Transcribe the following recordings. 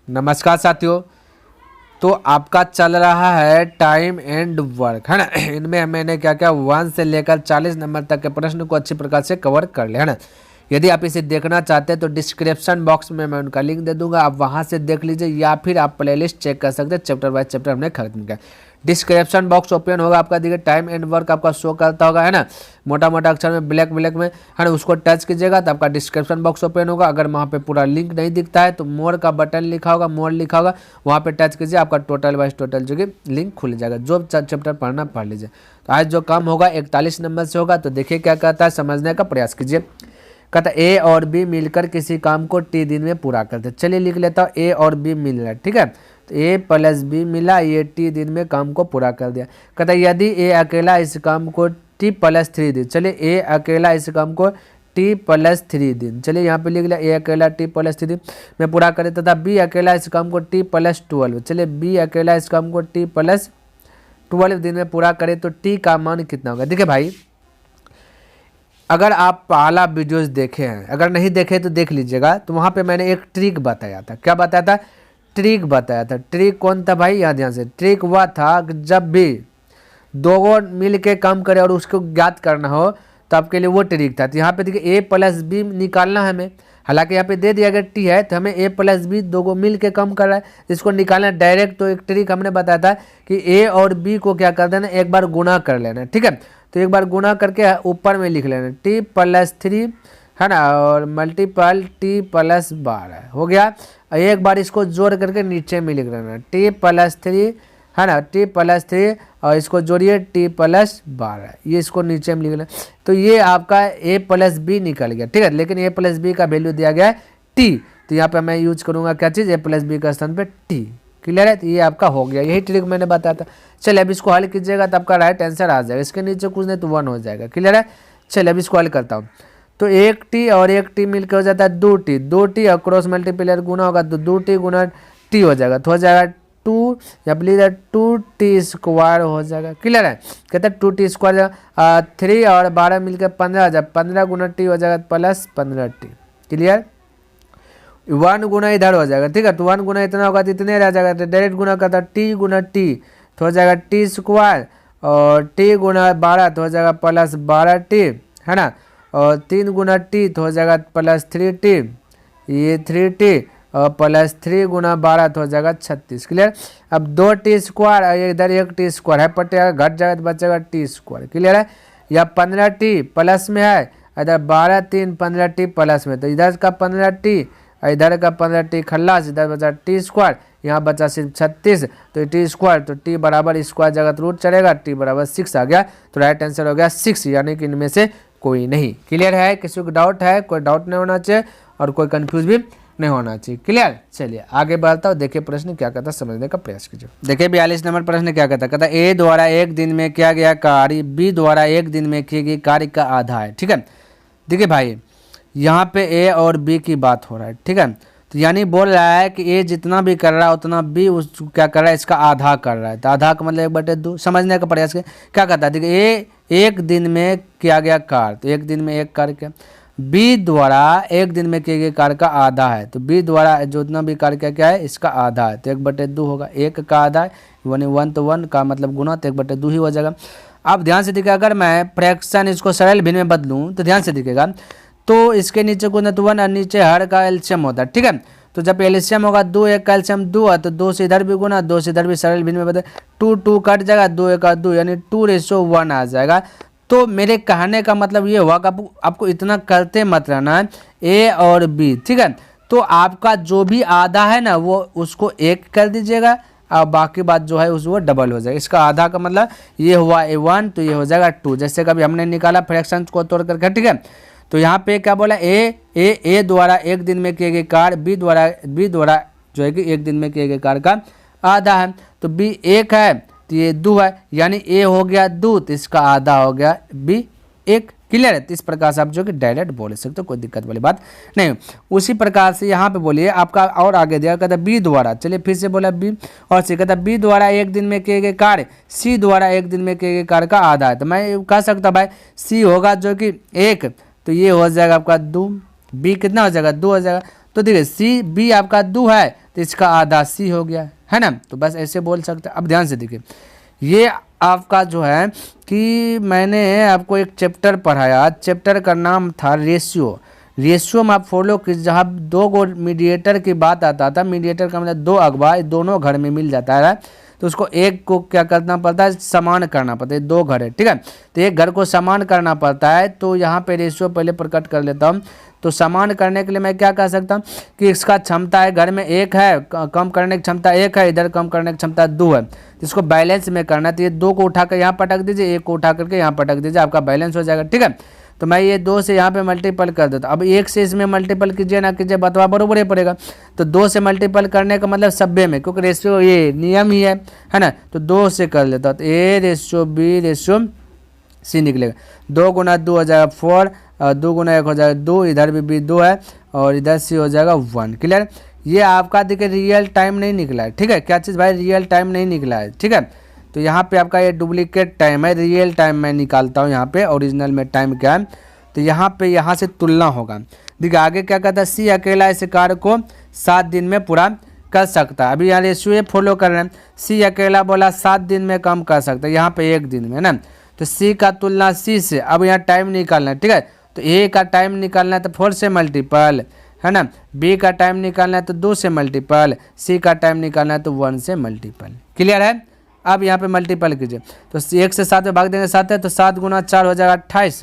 नमस्कार साथियों। तो आपका चल रहा है टाइम एंड वर्क, है ना। इनमें मैंने क्या क्या 1 से लेकर 40 नंबर तक के प्रश्न को अच्छी प्रकार से कवर कर लिया, है ना। यदि आप इसे देखना चाहते हैं तो डिस्क्रिप्शन बॉक्स में मैं उनका लिंक दे दूंगा, आप वहां से देख लीजिए या फिर आप प्लेलिस्ट चेक कर सकते हैं। चैप्टर बाय चैप्टर हमने खत्म किया। डिस्क्रिप्शन बॉक्स ओपन होगा आपका, देखिए टाइम एंड वर्क आपका शो करता होगा, है ना, मोटा मोटा अक्षर में ब्लैक में, है ना। उसको टच कीजिएगा तो आपका डिस्क्रिप्शन बॉक्स ओपन होगा। अगर वहाँ पे पूरा लिंक नहीं दिखता है तो मोर का बटन लिखा होगा, मोर लिखा होगा, वहाँ पे टच कीजिए, आपका टोटल वाइज टोटल जो कि लिंक खुल जाएगा। जो चैप्टर पढ़ना पढ़ लीजिए। तो आज जो काम होगा 41 नंबर से होगा। तो देखिए क्या कहता है, समझने का प्रयास कीजिए। कहता है ए और बी मिलकर किसी काम को टी दिन में पूरा करते। चलिए लिख लेता हूँ, ए और बी मिल रहा है, ठीक है। तो ए प्लस बी मिला, ये टी दिन में काम को पूरा कर दिया। कहता है यदि ए अकेला इस काम को टी प्लस 3 दिन, चलिए ए अकेला इस काम को टी प्लस 3 दिन, चलिए यहाँ पे लिख लिया ए अकेला टी प्लस 3 दिन में पूरा करे, तथा बी अकेला इस काम को टी प्लस 12, चलिए बी अकेला इस काम को टी प्लस 12 दिन में पूरा करे तो टी का मान कितना होगा। देखिए भाई, अगर आप पहला वीडियोस देखे हैं, अगर नहीं देखे तो देख लीजिएगा। तो वहाँ पे मैंने एक ट्रिक बताया था। क्या बताया था? ट्रिक बताया था। ट्रिक कौन था भाई? यहाँ ध्यान से। ट्रिक वह था कि जब भी दो मिल के काम करे और उसको ज्ञात करना हो तो आपके लिए वो ट्रिक था। तो यहाँ पे देखिए ए प्लस बी निकालना है हमें, हालांकि यहाँ पे दे दिया गया टी है, तो हमें ए प्लस बी दो मिल के कम कर रहा है, इसको निकालना डायरेक्ट। तो एक ट्रिक हमने बताया था कि ए और बी को क्या कर देना, एक बार गुना कर लेना, ठीक है। तो एक बार गुना करके ऊपर में लिख लेना टी प्लस 3, है ना, और मल्टीपल टी प्लस 12 हो गया। एक बार इसको जोड़ करके नीचे में लिख लेना टी प्लस 3, है ना, टी प्लस 3, और इसको जोड़िए टी प्लस 12, ये इसको नीचे में लिख लेना। तो ये आपका ए प्लस बी निकल गया, ठीक है। लेकिन ए प्लस बी का वैल्यू दिया गया है टी, तो यहाँ पे मैं यूज करूँगा क्या चीज़, ए प्लस बी का स्थान पे टी। क्लियर है? तो ये आपका हो गया, यही ट्रिक मैंने बताया था। चलिए अब इसको हल कीजिएगा तो आपका राइट आंसर आ जाएगा। इसके नीचे कुछ नहीं तो 1 हो जाएगा। क्लियर है? चलिए अब इसको हल करता हूँ। तो एक टी और एक टी मिलकर हो जाता है 2t, 2t और क्रॉस मल्टीप्लायर गुना होगा तो 2t गुना टी हो जाएगा, तो हो जाएगा 2, या प्लीज 2t स्क्वायर हो जाएगा। क्लियर है? कहते हैं 2t स्क्वायर 3 और 12 मिलकर 15 हो जाएगा, 15 गुना टी हो जाएगा प्लस 15t। क्लियर? 1 गुना इधर हो जाएगा, ठीक है। तो 1 गुना इतना होगा तो इतने रह जाएगा, तो डायरेक्ट गुना करता टी गुना टी तो हो जाएगा टी स्क्वायर, और टी गुना 12 तो हो जाएगा प्लस 12t, है ना, और 3 गुना टी तो हो जाएगा प्लस 3t, ये 3t और प्लस 3 गुना 12 तो हो जाएगा 36। क्लियर? अब 2t स्क्वायर और इधर 1t स्क्वायर है, पटेगा घट जाएगा तो बचेगा टी स्क्वायर। क्लियर है? या 15t प्लस में है, इधर 12 3 15t प्लस में, तो इधर का 15t इधर का 15t खल्लास, इधर बचा टी स्क्वायर, यहाँ बचा सिर्फ 36, तो टी स्क्वायर, तो टी बराबर स्क्वायर जगह रूट चलेगा, टी बराबर 6 आ गया। तो राइट आंसर हो गया 6, यानी कि इनमें से कोई नहीं। क्लियर है? किसी को डाउट है? कोई डाउट नहीं होना चाहिए और कोई कंफ्यूज भी नहीं होना चाहिए। क्लियर? चलिए आगे बढ़ता हूँ। देखिए प्रश्न क्या कहता है, समझने का प्रयास कीजिए। देखिए 42 नंबर प्रश्न क्या कहता है। कहता है ए द्वारा एक दिन में किया गया कार्य बी द्वारा एक दिन में किए गए कार्य का आधा है, ठीक है। देखिए भाई, यहाँ पे ए और बी की बात हो रहा है, ठीक है। तो यानी बोल रहा है कि ए जितना भी कर रहा है उतना बी उस क्या कर रहा है, इसका आधा कर रहा है। तो आधा का मतलब 1/2, समझने का प्रयास क्या कहता है। देखिए ए एक दिन में किया गया कार्य, तो एक दिन में एक कार्य किया, बी द्वारा एक दिन में किए गए कार्य का आधा है, तो बी द्वारा जितना भी कार्य किया क्या है, इसका आधा है, तो 1/2 होगा। एक का आधा है 1 तो 1 का मतलब गुना, तो 1/2 ही हो जाएगा। अब ध्यान से देखिएगा, अगर मैं फ्रैक्शन इसको सरल भिन्न में बदलूँ तो ध्यान से देखिएगा, तो इसके नीचे को न तो 1 और नीचे हर का एलसीएम होता है, ठीक है। तो जब एलसीएम होगा 2 1 का एलसीएम 2 है, तो 2 से इधर भी गुना, 2 से इधर भी सरल भिन्न में बदल, 2 2 कट जाएगा, 2 1 2, यानी 2:1 आ जाएगा। तो मेरे कहने का मतलब ये हुआ कि आपको इतना करते मत रहना है ए और बी, ठीक है। तो आपका जो भी आधा है ना वो उसको 1 कर दीजिएगा और बाकी बात जो है उस वो डबल हो जाएगा। इसका आधा का मतलब ये हुआ A1, तो ये हो जाएगा 2, जैसे कभी हमने निकाला फ्रैक्शन को तोड़ करके, ठीक है। तो यहाँ पे क्या बोला, ए द्वारा एक दिन में किए गए कार्य बी द्वारा जो है कि एक दिन में किए गए कार्य का आधा है, तो बी 1 है तो ये 2 है, यानी ए हो गया 2 तो इसका आधा हो गया बी 1। क्लियर है? तो इस प्रकार से आप जो कि डायरेक्ट बोल सकते हो, कोई दिक्कत वाली बात नहीं। उसी प्रकार से यहाँ पे बोलिए आपका और आगे दिया, कहता बी द्वारा, चलिए फिर से बोला बी और सी, कहता बी द्वारा एक दिन में किए गए कार्य सी द्वारा एक दिन में किए गए कार्य का आधा है। तो मैं कह सकता भाई सी होगा जो कि 1, तो ये हो जाएगा आपका 2, बी कितना हो जाएगा 2 हो जाएगा। तो देखिए सी बी आपका 2 है, तो इसका आधा सी हो गया, है ना। तो बस ऐसे बोल सकते हैं। अब ध्यान से देखिए, ये आपका जो है कि मैंने आपको एक चैप्टर पढ़ाया, चैप्टर का नाम था रेशियो। रेशियो में आप फॉलो कीजिए, जहाँ दो गो मीडिएटर की बात आता था, मीडिएटर का मतलब दो अगवा दोनों घर में मिल जाता है, तो उसको एक को क्या करना पड़ता है, समान करना पड़ता है। दो घर है, ठीक है, तो एक घर को समान करना पड़ता है। तो यहाँ पे रेशियो पहले प्रकट कर लेता हूँ। तो समान करने के लिए मैं क्या कर सकता हूँ कि इसका क्षमता है, घर में एक है, कम करने की क्षमता एक है, इधर कम करने की क्षमता दो है, इसको बैलेंस में करना। तो ये दो को उठा कर यहाँ पटक दीजिए, एक को उठा करके यहाँ पटक दीजिए, आपका बैलेंस हो जाएगा, ठीक है। तो मैं ये 2 से यहाँ पे मल्टीपल कर देता हूँ। अब 1 से इसमें मल्टीपल कीजिए ना कीजिए, बतवा बरोबर ही पड़ेगा। तो 2 से मल्टीपल करने का मतलब 90 में, क्योंकि रेशियो ये नियम ही है ना। तो 2 से कर लेता हूँ, तो A ratio B ratio C निकलेगा। 2 गुना 2 हो जाएगा 4, और 2 गुना 1 हो जाएगा 2, इधर भी 2 है, और इधर C हो जाएगा 1। क्लियर। ये आपका देखिए रियल टाइम नहीं निकला है, ठीक है। क्या चीज़ भाई, रियल टाइम नहीं निकला है, ठीक है। तो यहाँ पे आपका ये डुप्लीकेट टाइम है, रियल टाइम मैं निकालता हूँ यहाँ पे, ओरिजिनल में टाइम क्या है। तो यहाँ पे यहाँ से तुलना होगा। देखिए आगे क्या कहता है, सी अकेला इस कार्य को 7 दिन में पूरा कर सकता है। अभी यहाँ रेशियो फॉलो कर रहे हैं, सी अकेला बोला 7 दिन में कम कर सकता है, यहाँ पे 1 दिन में ना। तो सी का तुलना सी से, अब यहाँ टाइम निकालना है, ठीक है। तो ए का टाइम निकालना है तो 4 से मल्टीपल, है ना। बी का टाइम निकालना है तो 2 से मल्टीपल, सी का टाइम निकालना है तो 1 से मल्टीपल। क्लियर है। अब यहाँ पे मल्टीपल कीजिए, तो 1 से 7 में भाग देंगे 7 है, तो 7 गुना 4 हो जाएगा 28,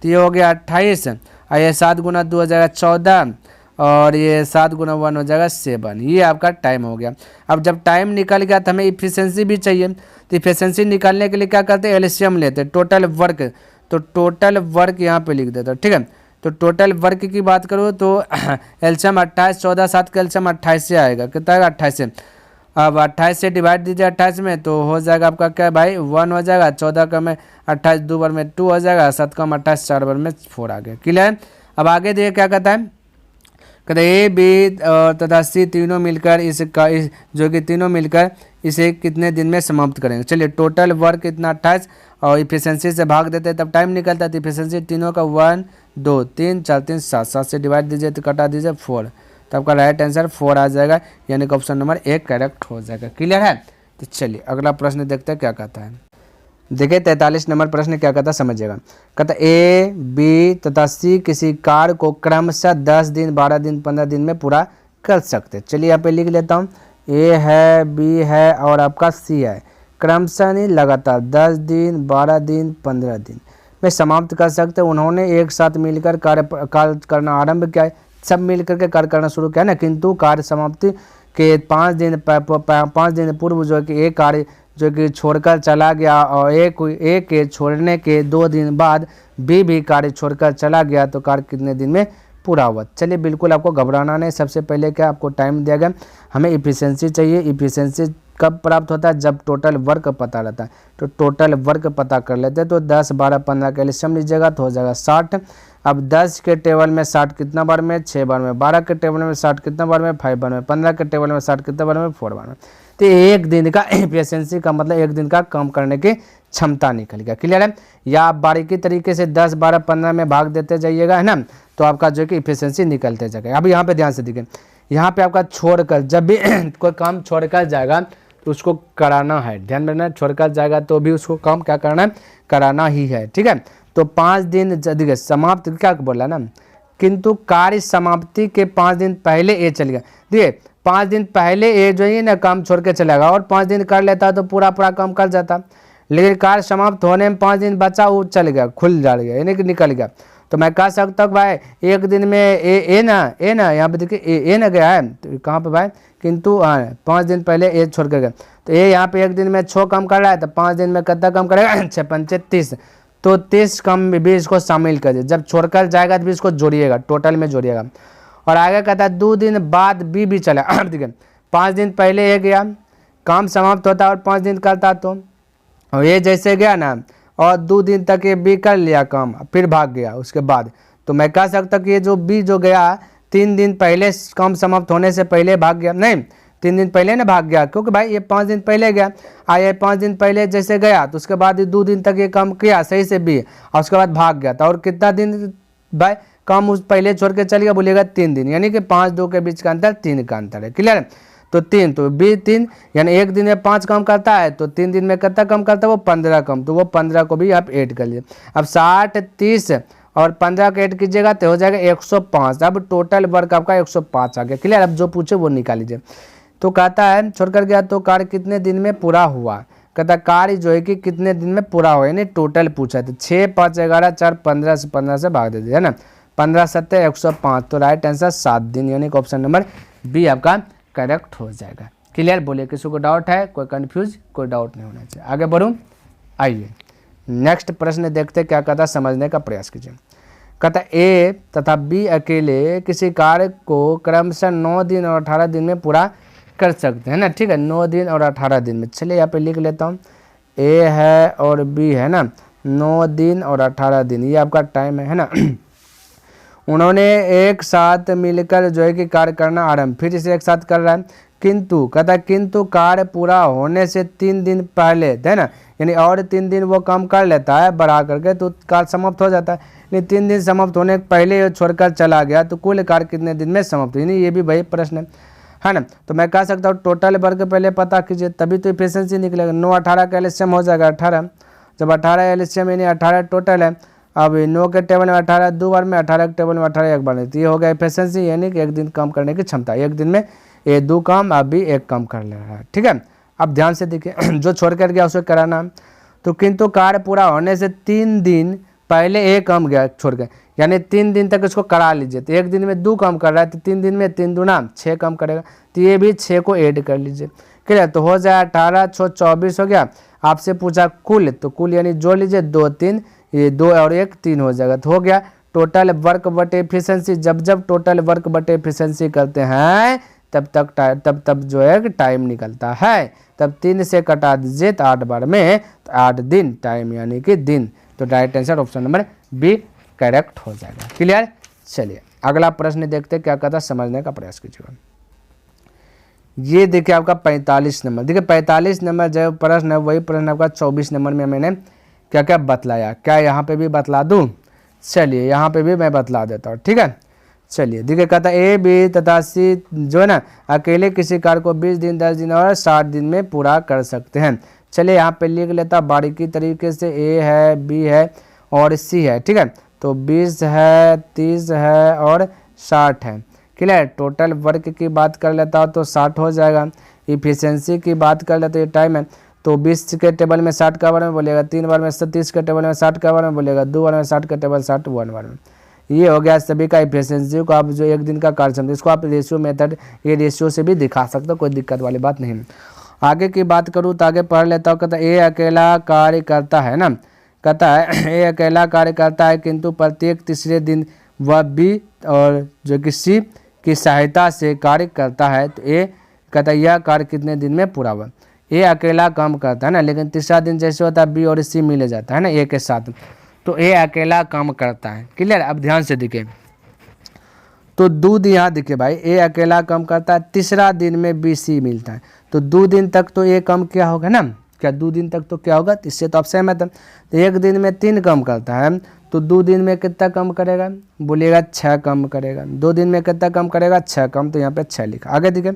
तो ये हो गया 28, और ये 7 गुना 2 हो जाएगा 14, और ये 7 गुना 1 हो जाएगा 7। ये आपका टाइम हो गया। अब जब टाइम निकल गया तो हमें इफिशिएंसी भी चाहिए। तो इफिशिएंसी निकालने के लिए क्या करते हैं, एलसीएम लेते हैं, टोटल वर्क। तो टोटल वर्क यहाँ पे लिख देता हूँ, ठीक है। तो टोटल वर्क की बात करूँ तो एलसीएम 28, 14, 7 का एलसीएम 28 से आएगा, कितना आएगा 28 से। अब 28 से डिवाइड दीजिए 28 में, तो हो जाएगा आपका क्या भाई 1 हो जाएगा। 14 का में 28 2 बार में 2 हो जाएगा, 7 का 28 4 बार में 4 आ गया। क्लियर। अब आगे देखिए क्या कहता है, कहते ए बी तथा सी तीनों मिलकर जो कि तीनों मिलकर इसे कितने दिन में समाप्त करेंगे। चलिए टोटल वर्क कितना 28, और इफिशिएंसी से भाग देते हैं तब टाइम निकलता है। तो इफिशिएंसी तीनों का 1 2 3 4 3 7, 7 से डिवाइड दीजिए तो कटा दीजिए 4, तो आपका राइट आंसर 4 आ जाएगा, यानी कि ऑप्शन नंबर 1 करेक्ट हो जाएगा। क्लियर है। तो चलिए अगला प्रश्न देखते हैं क्या कहता है। देखिए 43 नंबर प्रश्न क्या कहता है, समझिएगा। कहता ए बी तथा सी किसी कार्य को क्रमशः 10 दिन 12 दिन 15 दिन में पूरा कर सकते। चलिए यहाँ पे लिख लेता हूँ, ए है, बी है, और आपका सी है। क्रमशः नहीं, लगातार 10 दिन 12 दिन 15 दिन में समाप्त कर सकते। उन्होंने एक साथ मिलकर कार्य करना आरंभ किया, सब मिल करके कार्य करना शुरू किया ना, किंतु कार्य समाप्ति के 5 दिन पूर्व जो कि एक कार्य जो कि छोड़कर चला गया, और एक के छोड़ने के 2 दिन बाद भी कार्य छोड़कर चला गया, तो कार्य कितने दिन में पूरा हुआ। चलिए बिल्कुल आपको घबराना नहीं। सबसे पहले क्या आपको टाइम दिया गया, हमें इफिशिएंसी चाहिए। इफिशिएंसी कब प्राप्त होता है, जब टोटल वर्क पता रहता है। तो टोटल वर्क पता कर लेते हैं, तो 10 12 15 का एलसीएम लीजिएगा तो हो जाएगा 60। अब 10 के टेबल में 60 कितना बार में, 6 बार में। 12 के टेबल में 60 कितना बार में, 5 बार में। 15 के टेबल में 60 कितना बार में, 4 बार में। तो एक दिन का एफिशिएंसी का मतलब एक दिन का काम करने की क्षमता निकल गया। क्लियर है। या आप बारीकी तरीके से 10 12 15 में भाग देते जाइएगा, है ना, तो आपका जो कि इफिशिएंसी निकलते जाएगा। अब यहाँ पे ध्यान से देखिए, यहाँ पे आपका छोड़कर जब भी कोई काम छोड़कर जाएगा तो उसको कराना है। ध्यान रखना, छोड़कर जाएगा तो भी उसको काम क्या करना है, कराना ही है। ठीक है। तो 5 दिन देखिए समाप्त क्या बोला ना, किंतु कार्य समाप्ति के 5 दिन पहले ए चल गया। देखिए 5 दिन पहले ए जो है ना काम छोड़ के चलेगा, और 5 दिन कर लेता तो पूरा काम कर जाता। लेकिन कार्य समाप्त होने में 5 दिन बचा, वो चल गया, खुल जा गया, यानी कि निकल गया। तो मैं कह सकता हूँ भाई एक दिन में ए ना यहाँ पे देखिए ए ना गया है, तो कहाँ पे भाई, किंतु 5 दिन पहले ए छोड़ के गया। तो ए यहाँ पे एक दिन में 6 काम कर रहा है, तो 5 दिन में कितना काम करेगा, 6 5 30, तो 30 काम में भी इसको शामिल कर दिए। जब छोड़कर जाएगा तो भी इसको जोड़िएगा, टोटल में जोड़िएगा। और आगे कहता है 2 दिन बाद भी चला। देखिए 5 दिन पहले ये गया, काम समाप्त होता और 5 दिन करता, तो और ये जैसे गया ना और 2 दिन तक ये बी कर लिया काम, फिर भाग गया उसके बाद, तो मैं कह सकता कि ये जो बी जो गया 3 दिन पहले काम समाप्त होने से पहले भाग गया, नहीं 3 दिन पहले ना भाग गया, क्योंकि भाई ये 5 दिन पहले गया, ये 5 दिन पहले जैसे गया तो उसके बाद 2 दिन तक ये काम किया सही से बी, और उसके बाद भाग गया था। और कितना दिन भाई काम उस पहले छोड़ के चल गया, बोलेगा 3 दिन, यानी कि 5 2 के बीच का अंतर 3 का अंतर है। क्लियर है? तो 3 तो बी 3 यानी एक दिन में 5 काम करता है, तो 3 दिन में कितना कम करता है वो 15 कम, तो वो 15 को भी आप ऐड कर लीजिए। अब 60 30 और 15 को ऐड कीजिएगा तो हो जाएगा 105। अब टोटल वर्क आपका 105 आ गया। क्लियर? अब जो पूछे वो निकाल लीजिए। तो कहता है छोड़कर गया तो कार्य कितने दिन में पूरा हुआ, कहता कार्य जो है कि कितने दिन में पूरा हुआ, यानी टोटल पूछा था। 6 5 11 4 15 से भाग दे दिया है ना, 15 7 105, तो राइट आंसर 7 दिन, यानी कि ऑप्शन नंबर बी आपका करेक्ट हो जाएगा। क्लियर? बोलिए किसी को डाउट है, कोई कंफ्यूज, कोई डाउट नहीं होना चाहिए। आगे बढ़ूँ, आइए नेक्स्ट प्रश्न देखते क्या कहता, समझने का प्रयास कीजिए। कहता ए तथा बी अकेले किसी कार्य को क्रमशः 9 दिन और 18 दिन में पूरा कर सकते हैं ना। ठीक है, 9 दिन और 18 दिन में। चलिए यहाँ पे लिख लेता हूँ, ए है और बी है ना, 9 दिन और 18 दिन ये आपका टाइम है ना। उन्होंने एक साथ मिलकर जो है कि कार्य करना आरंभ, फिर इसे एक साथ कर रहा है, किंतु कहता किंतु कार्य पूरा होने से 3 दिन पहले है ना, यानी और 3 दिन वो काम कर लेता है बढ़ा करके, तो कार्य समाप्त हो जाता है। यानी 3 दिन समाप्त होने के पहले छोड़कर चला गया तो कुल कार्य कितने दिन में समाप्त, यानी ये भी वही प्रश्न है ना। तो मैं कह सकता हूँ टोटल वर्क पहले पता कीजिए, तभी तो एफिशिएंसी निकलेगा। 9 18 का एलसीएम हो जाएगा 18, जब 18 एलसीएम यानी 18 टोटल है। अब 9 के टेबल में 18 2 बार में, 18 के टेबल में 18 एक बार में, तो ये हो गया एफिशिएंसी, यानी कि एक दिन काम करने की क्षमता। एक दिन में ये 2 काम अभी एक काम कर ले रहा है। ठीक है, अब ध्यान से देखिए जो छोड़ कर गया उसे कराना। तो किंतु कार्य पूरा होने से 3 दिन पहले एक काम गया छोड़ के, यानी 3 दिन तक इसको करा लीजिए। तो एक दिन में 2 काम कर रहा है, तो 3 दिन में 3 दूना 6 काम करेगा, तो ये भी 6 को ऐड कर लीजिए। क्लियर? तो हो जाए 18 6 24 हो गया। आपसे पूछा कुल, तो कुल यानी जोड़ लीजिए 2 3, ये 2 और 1 3 हो जाएगा, तो हो गया टोटल वर्क बटे एफिशिएंसी। जब टोटल वर्क बटे एफिशिएंसी करते हैं तब जो है टाइम निकलता है। तब 3 से कटा दीजिए तो 8 बार में, तो 8 दिन टाइम यानी कि दिन, तो right answer option number B correct हो जाएगा। क्लियर? चलिए अगला प्रश्न देखते क्या कहता, समझने का प्रयास कीजिएगा। ये देखिए आपका 45 नंबर। देखिए 45 नंबर जो प्रश्न है वही प्रश्न आपका 24 नंबर में मैंने क्या क्या बतलाया, क्या यहाँ पे भी बतला दूँ? चलिए यहाँ पे भी मैं बतला देता हूँ। ठीक है, चलिए देखिए कहता ए बी तथा सी जो है ना अकेले किसी कार्य को 20 दिन 10 दिन और 60 दिन में पूरा कर सकते हैं। चलिए यहाँ पे लिख लेता बारीकी तरीके से, ए है बी है और सी है। ठीक है, तो 20 है 30 है और 60 है। क्लियर? टोटल वर्क की बात कर लेता हूँ तो 60 हो जाएगा। इफिशिएंसी की बात कर लेते ये टाइम है, तो 20 के टेबल में 60 का बार में बोलेगा, 3 बार में 30 के टेबल में 60 का बार में बोलेगा, 2 बार में 60 के टेबल 60 1 बार में। ये हो गया सभी का इफिशिएंसी को आप जो एक दिन का कार्य समझे, इसको आप रेशियो मेथड ये रेशियो से भी दिखा सकते हो, कोई दिक्कत वाली बात नहीं। आगे की बात करूँ तो आगे पढ़ लेता हूँ। कहता ए अकेला कार्य करता है ना, कहता है ए अकेला कार्य करता है किंतु प्रत्येक तीसरे दिन वह बी और जो कि सी की सहायता से कार्य करता है। तो ए कहता है यह कार्य कितने दिन में पूरा हुआ। ए अकेला काम करता है ना, लेकिन तीसरा दिन जैसे होता है बी और सी मिल जाता है ना ए के साथ, तो ए अकेला काम करता है। क्लियर? अब ध्यान से दिखे तो दूध यहाँ दिखे भाई, ए अकेला काम करता है, तीसरा दिन में बी सी मिलता है, तो 2 दिन तक तो ए कम क्या होगा ना, क्या 2 दिन तक तो क्या होगा, इससे तो आप सहमत हैं। तो एक दिन में 3 कम करता है, तो 2 दिन में कितना कम करेगा, बोलिएगा 6 कम करेगा। 2 दिन में कितना कम करेगा, 6 कम, तो यहाँ पे 6 लिखा। आगे देखिए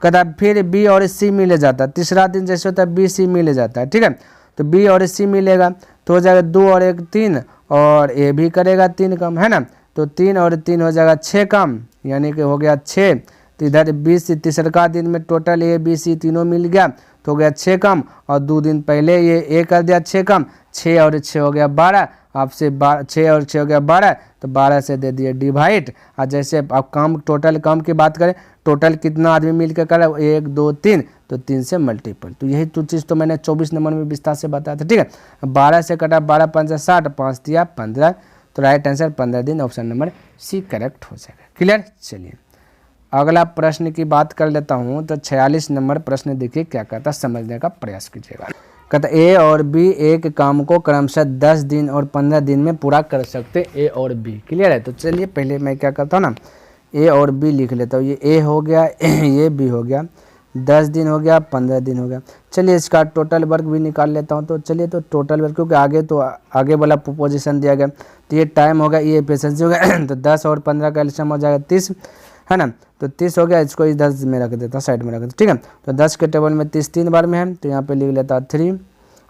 कहता फिर बी और सी मिले जाता है, तीसरा दिन जैसे होता है बी सी मिले जाता है। ठीक है, तो बी और सी मिलेगा तो हो जाएगा 2 और 1 3, और ए भी करेगा 3 कम, है ना, तो 3 और 3 हो जाएगा 6 कम, यानी कि हो गया 6। तो इधर बी सी तीसरा दिन में टोटल ए बी सी तीनों मिल गया तो हो गया 6 कम, और 2 दिन पहले ये ए कर दिया 6 कम, 6 और 6 हो गया 12, आपसे 6 और 6 हो गया 12, तो 12 से दे दिए डिवाइड। और जैसे आप काम टोटल काम की बात करें, टोटल कितना आदमी मिल कर करा 1 2 3, तो 3 से मल्टीपल, तो यही तो चीज़ तो मैंने 24 नंबर में विस्तार से बताया था। ठीक है, 12 से कटा 12 5 60, 5 दिया 15, तो राइट आंसर 15 दिन, ऑप्शन नंबर सी करेक्ट हो जाएगा। क्लियर? चलिए अगला प्रश्न की बात कर लेता हूँ। तो 46 नंबर प्रश्न देखिए क्या कहता, समझने का प्रयास कीजिएगा। कहता ए और बी एक काम को क्रमशः 10 दिन और 15 दिन में पूरा कर सकते, ए और बी। क्लियर है? तो चलिए पहले मैं क्या करता हूँ ना, ए और बी लिख लेता हूँ। ये ए हो गया ये बी हो गया, 10 दिन हो गया, 15 दिन हो गया। चलिए इसका टोटल वर्क भी निकाल लेता हूँ। तो चलिए तो टोटल वर्क, क्योंकि आगे वाला पोजीशन दिया गया, तो ये टाइम हो गया, ये एफिशिएंसी हो गया तो 10 और 15 का एलसीएम हो जाएगा 30, है ना। तो 30 हो गया, इसको इधर में रख देता हूँ, साइड में रख देता हूँ, ठीक है। तो 10 के टेबल में 30 3 बार में है, तो यहाँ पे लिख लेता 3,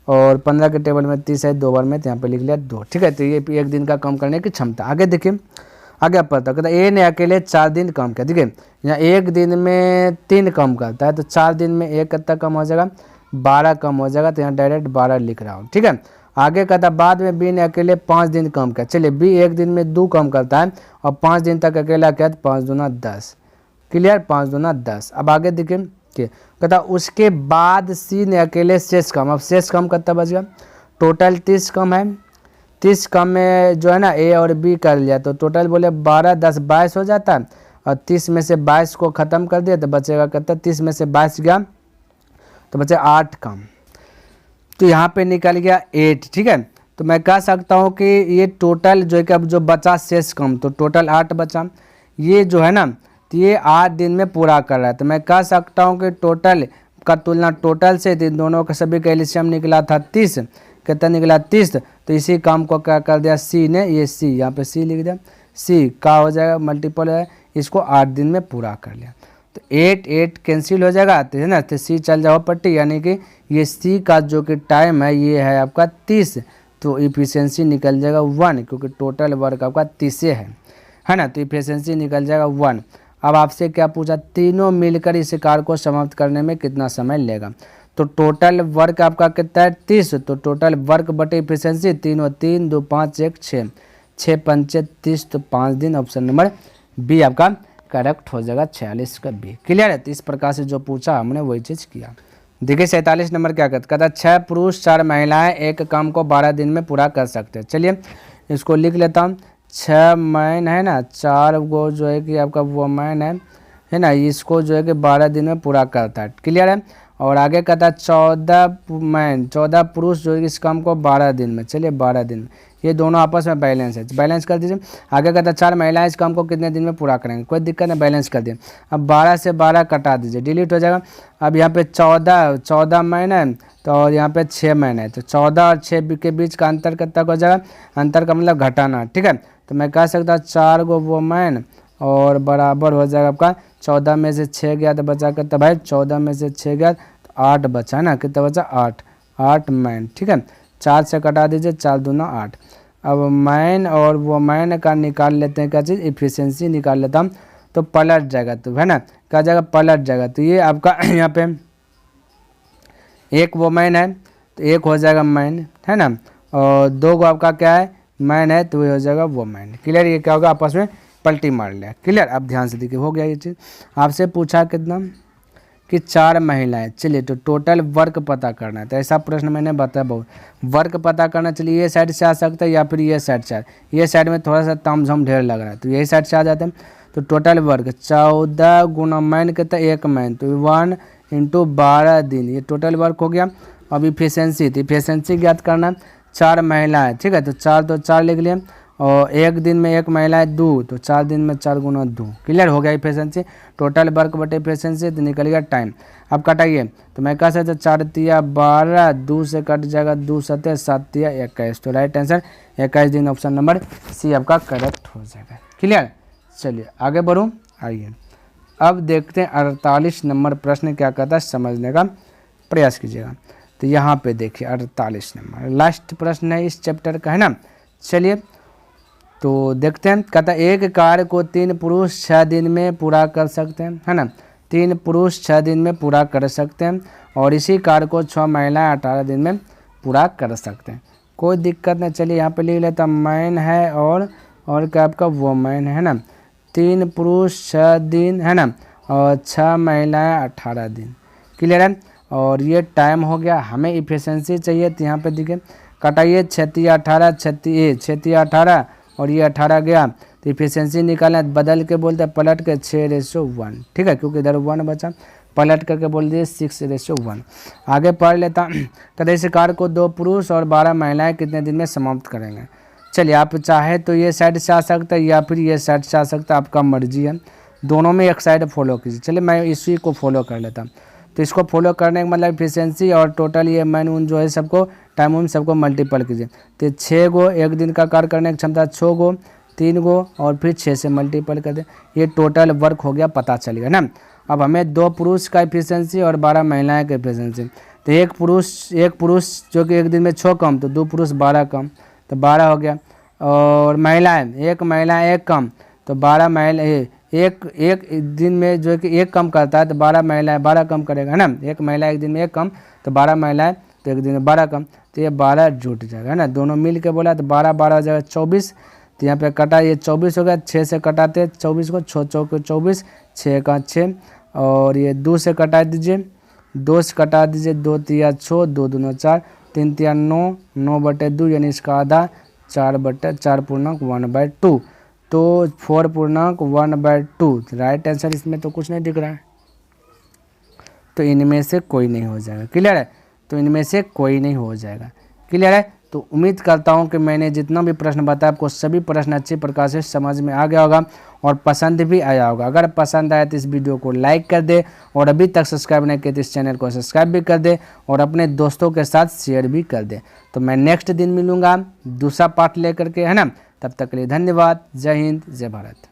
और 15 के टेबल में 30 है 2 बार में, तो यहाँ पे लिख लिया 2, ठीक है। तो ये एक दिन का काम करने की क्षमता। आगे देखिए, आगे आप पढ़ता कहता ए ने अकेले 4 दिन काम किया। देखिए यहाँ एक दिन में 3 काम करता है, तो 4 दिन में 1 कितना कम हो जाएगा, 12 कम हो जाएगा, तो यहाँ डायरेक्ट 12 लिख रहा हूँ, ठीक है। आगे कहता बाद में बी ने अकेले 5 दिन काम किया। चलिए बी एक दिन में 2 काम करता है और 5 दिन तक अकेला किया, तो 5 दूना 10, क्लियर, 5 दूना 10। अब आगे देखिए कि कहता उसके बाद सी ने अकेले शेष काम। अब शेष काम कितना बच गया, टोटल 30 कम है, 30 कम में जो है ना ए और बी कर लिया, तो टोटल बोले 12 10 22 हो जाता है, और 30 में से 22 को ख़त्म कर दिया तो बचेगा कितना, 30 में से 22 गया तो बचे 8 कम, तो यहाँ पे निकल गया 8, ठीक है। तो मैं कह सकता हूँ कि ये टोटल जो है कि अब जो बचा शेष कम, तो टोटल 8 बचा, ये जो है ना, तो ये 8 दिन में पूरा कर रहा है। तो मैं कह सकता हूँ कि टोटल का तुलना टोटल से, तो दोनों का सभी का एलसीएम निकला था 30, कितना निकला 30, तो इसी काम को क्या कर दिया सी ने, ये सी यहाँ पे सी लिख दिया, सी का हो जाएगा मल्टीपल है, इसको 8 दिन में पूरा कर लिया, तो 8 8 कैंसिल हो जाएगा, तो है ना, तो सी चल जाओ पट्टी, यानी कि ये सी का जो कि टाइम है ये है आपका 30, तो इफिशियंसी निकल जाएगा 1, क्योंकि टोटल वर्क आपका 30 है ना, तो इफिशियंसी निकल जाएगा 1। अब आपसे क्या पूछा, तीनों मिलकर इस कार्य को समाप्त करने में कितना समय लेगा। तो टोटल वर्क आपका कितना है 30, तो टोटल वर्क बटे इफिशियंसी, तीनों 3 2 5 1 6, 6 5 30, तो 5 दिन, ऑप्शन नंबर बी आपका करेक्ट हो जाएगा, 46 का बी, क्लियर है। तो इस प्रकार से जो पूछा हमने वही चीज़ किया। देखिए 47 नंबर क्या कहता है, 6 पुरुष 4 महिलाएं एक काम को 12 दिन में पूरा कर सकते हैं। चलिए इसको लिख लेता हूँ, 6 मैन है ना, 4 गो जो है कि आपका वोमैन है ना, इसको जो है कि 12 दिन में पूरा करता है, क्लियर है। और आगे कहता है 14 मैन 14 पुरुष जो है इस काम को 12 दिन में, चलिए 12 दिन में, ये दोनों आपस में बैलेंस है, बैलेंस कर दीजिए। आगे कहता है 4 महिलाएं इस काम को कितने दिन में पूरा करेंगे, कोई दिक्कत नहीं, बैलेंस कर दिए। अब 12 से 12 कटा दीजिए, डिलीट हो जाएगा। अब यहाँ पे 14 मैन है, तो और यहाँ पे 6 मैन है, तो 14 और 6 के बीच का अंतर कितना हो जाएगा, अंतर का मतलब घटाना, ठीक है। तो मैं कह सकता हूँ 4 गो वो मैन और बराबर हो जाएगा आपका 14 में से 6 गया तो बचा कितना भाई, 14 में से 6 गया तो 8 बचा, है ना, कितना बचा 8 मैन, ठीक है। 4 से कटा दीजिए, 4 दूना 8। अब मैन और वो मैन का निकाल लेते हैं, क्या चीज़, इफिशियंसी निकाल लेता हूँ, तो पलट जाएगा, तो है ना, क्या जाएगा, पलट जाएगा। तो ये आपका यहाँ पे एक वो मैन है, तो एक हो जाएगा मैन, है ना, और 2 गो आपका क्या है, मैन है, तो ये हो जाएगा वो मैन, क्लियर। ये क्या होगा, आपस में पलटी मार लिया, क्लियर। अब ध्यान से देखिए, हो गया ये चीज़। आपसे पूछा कितना कि 4 महिलाएं, चलिए तो टोटल वर्क पता करना है, तो ऐसा प्रश्न मैंने बताया बहुत, वर्क पता करना, चलिए ये साइड से आ सकता है या फिर ये साइड से, ये साइड में थोड़ा सा तामझाम ढेर लग रहा है, तो यही साइड से आ जाते हैं। तो टोटल वर्क 14 गुना मैन कितना, 1 मैन, तो 1 × 12 दिन, ये टोटल वर्क हो गया। अब इफिशियंसी, तो इफिशियंसी ज्ञात करना, 4 महिलाएं, ठीक है, तो 4 लिख लिए, और एक दिन में 1 महिलाएं 2, तो 4 दिन में 4 गुना 2, क्लियर हो गया इफिशियंसी। टोटल वर्क बटे इफिशियंसी, तो निकल गया टाइम। अब कटाइए, तो मैं कह सकता 4 तिया 12, 2 से कट जाएगा 2 7 7 तिया 21, तो राइट आंसर 21 दिन, ऑप्शन नंबर सी आपका करेक्ट हो जाएगा, क्लियर। चलिए आगे बढ़ूँ, आइए अब देखते हैं 48 नंबर प्रश्न क्या कहता है, समझने का प्रयास कीजिएगा। तो यहाँ पे देखिए 48 नंबर लास्ट प्रश्न है इस चैप्टर का, है ना। चलिए तो देखते हैं, कहता है एक कार्य को 3 पुरुष 6 दिन में पूरा कर सकते हैं, है ना, 3 पुरुष 6 दिन में पूरा कर सकते हैं, और इसी कार्य को 6 महिलाएं 18 दिन में पूरा कर सकते हैं, कोई दिक्कत नहीं। चलिए यहाँ पे लिख लेता, मैन है और क्या आपका वोमैन है ना, 3 पुरुष 6 दिन, है ना, और 6 महिलाएं 18 दिन, क्लियर है। और ये टाइम हो गया, हमें इफिशियंसी चाहिए, तो यहाँ पे देखिए कटाइए, 6 18 6 18 और ये 18 गया, तो इफिशियंसी निकालना, बदल के बोलते हैं पलट के 6:1, ठीक है, क्योंकि इधर 1 बचा, पलट करके बोल दिए 6:1। आगे पढ़ लेता, कहते इस कार्य को 2 पुरुष और 12 महिलाएं कितने दिन में समाप्त करेंगे। चलिए आप चाहे तो ये साइड से आ सकता है या फिर ये साइड से आ सकता है, आपका मर्जी है, दोनों में एक साइड फॉलो कीजिए। चलिए मैं इसी को फॉलो कर लेता हूँ। तो इसको फॉलो करने का मतलब एफिशिएंसी और टोटल ये मैन उन जो है सबको टाइम उन सबको मल्टीपल कीजिए। तो 6 गो एक दिन का कार्य करने की क्षमता 6 गो, 3 गो और फिर 6 से मल्टीपल कर दें, ये टोटल वर्क हो गया, पता चल गया ना। अब हमें 2 पुरुष का एफिशिएंसी और 12 महिलाएं का एफिशिएंसी। तो एक पुरुष जो कि एक दिन में 6 कम, तो 2 पुरुष 12 कम, तो 12 हो गया। और महिलाएं, एक महिला 1 कम, तो 12 महिला एक दिन में जो है कि 1 कम करता है, तो 12 महिलाएं 12 कम करेगा, है ना। एक महिला एक दिन में 1 कम, तो 12 महिलाएं तो एक दिन में 12 कम, तो ये 12 जुट जाएगा, है ना। दोनों मिल के बोला तो 12 12 हो जाएगा 24। तो यहाँ पे कटा, ये 24 हो गया, 6 से कटाते 24 को, 6 चौके 24, 6 का 6, और ये 2 से कटा दीजिए, 2 से कटा दीजिए, 2 तिया 6, 2 दूना 4, 3 तिया 9, 9/2 यानी इसका आधा 4 पूर्णांक 1/2, तो 4.1/2 राइट आंसर। इसमें तो कुछ नहीं दिख रहा है, तो इनमें से कोई नहीं हो जाएगा। क्लियर है, तो इनमें से कोई नहीं हो जाएगा। क्लियर है, तो उम्मीद करता हूं कि मैंने जितना भी प्रश्न बताया आपको सभी प्रश्न अच्छी प्रकार से समझ में आ गया होगा और पसंद भी आया होगा। अगर पसंद आया तो इस वीडियो को लाइक कर दे, और अभी तक सब्सक्राइब नहीं किया तो इस चैनल को सब्सक्राइब भी कर दे और अपने दोस्तों के साथ शेयर भी कर दे। तो मैं नेक्स्ट दिन मिलूंगा दूसरा पार्ट लेकर के, है ना। तब तक के लिए धन्यवाद। जय हिंद, जय भारत।